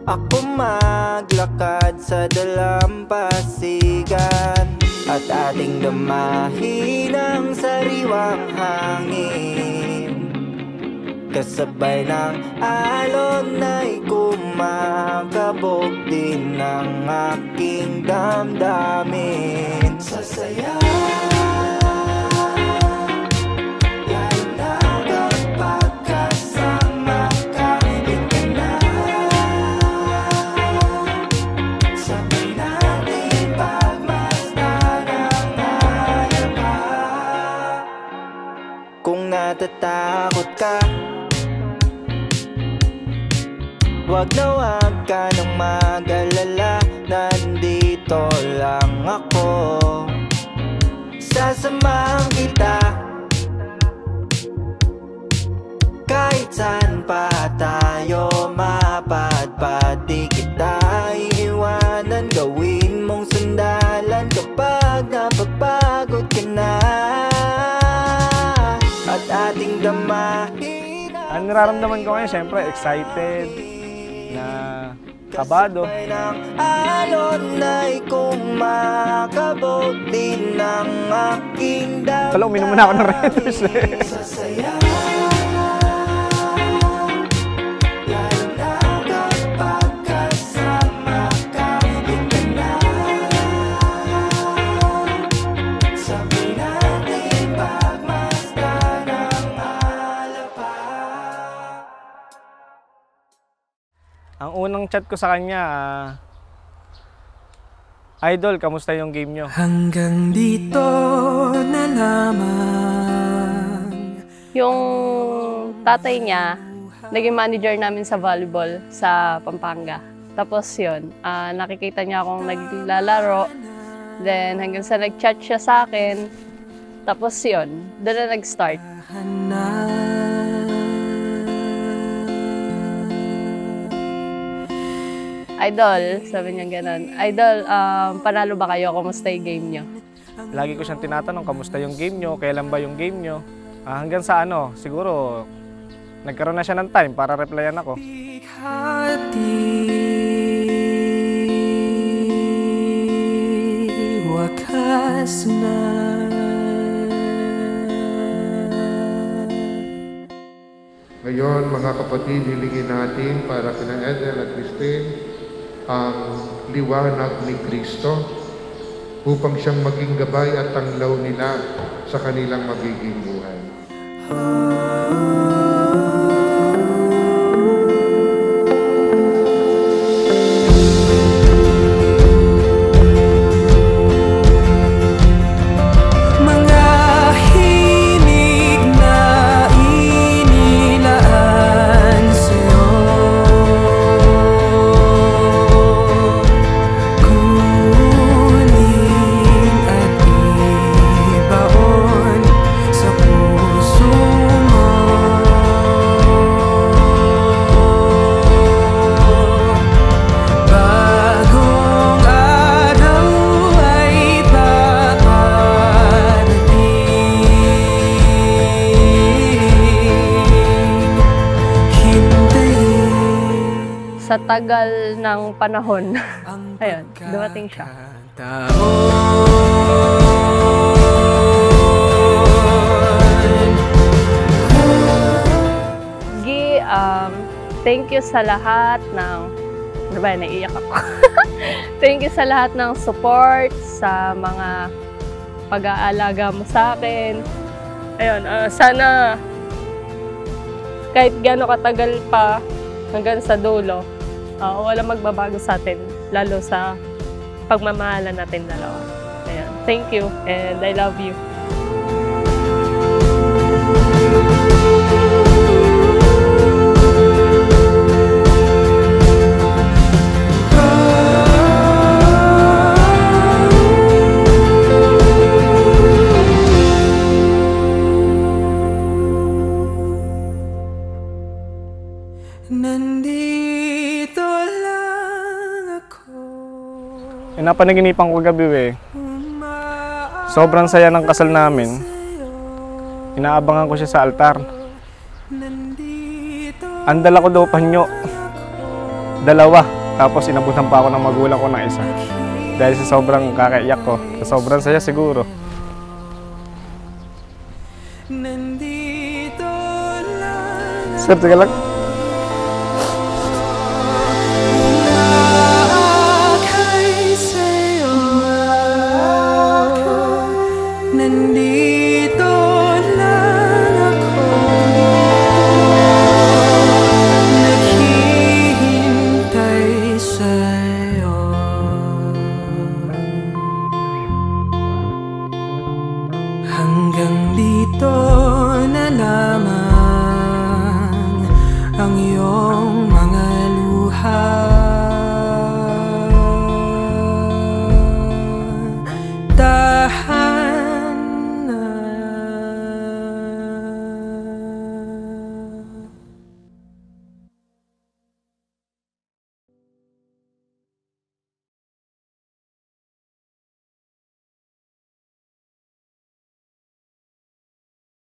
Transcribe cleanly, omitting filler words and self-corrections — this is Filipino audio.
Ako maglakad sa dalampasigan at ating damahin ang sariwang hangin. Kasabay ng alon ay kumakabog din ang aking damdamin. Sasaya natatakot ka, wag na wag ka nang mag-alala. Nandito lang ako, sasamahan kita. Kahit saan pa tayo mapadpad, di kita iiwanan. Gawin mong sandalan kapag napapagod ka na. Ating damahin. Ang nararamdaman ko ngayon, syempre, excited, na kabado. Alon ay kumakabog din ang aking damdamin. Kala, uminom muna ako ng Redders eh. Ang unang chat ko sa kanya, Idol, kamusta yung game nyo? Hanggang dito na lamang. Yung tatay niya, naging manager namin sa volleyball sa Pampanga. Tapos yun, nakikita niya akong naglalaro. Then hanggang sa nag-chat siya sa akin. Tapos yun, doon na nag-start. Idol, sabi niya gano'n. Idol, panalo ba kayo? Kumusta yung game nyo? Lagi ko siyang tinatanong, kamusta yung game nyo? Kailan ba yung game nyo? Hanggang sa ano, siguro, nagkaroon na siya ng time para replyan ako. Wakas na. Ngayon, mga kapatid, hilingin natin para kina Edel at Christine ang liwanag ni Kristo upang siyang maging gabay at tanglaw nila sa kanilang magiging buhay. Sa tagal ng panahon, ayun, dumating siya. Gi, thank you sa lahat ng, ano ba, naiiyak ako. Thank you sa lahat ng support, sa mga pag-aalaga mo sa akin. Ayun, sana kahit gaano katagal pa hanggang sa dulo, walang magbabago sa atin, lalo sa pagmamahalan natin dalawa. Ayan. Thank you and I love you. Nandito lang ako. Napanaginipan ko gabi sobrang saya ng kasal namin. Inaabangan ko siya sa altar. Andala ko daw panyo. 2, tapos inabutan pa ako ng magulang ko ng isa. Dahil sa sobrang kakaiyak ko, sa sobrang saya siguro. Nandito lang Sir, teka lang.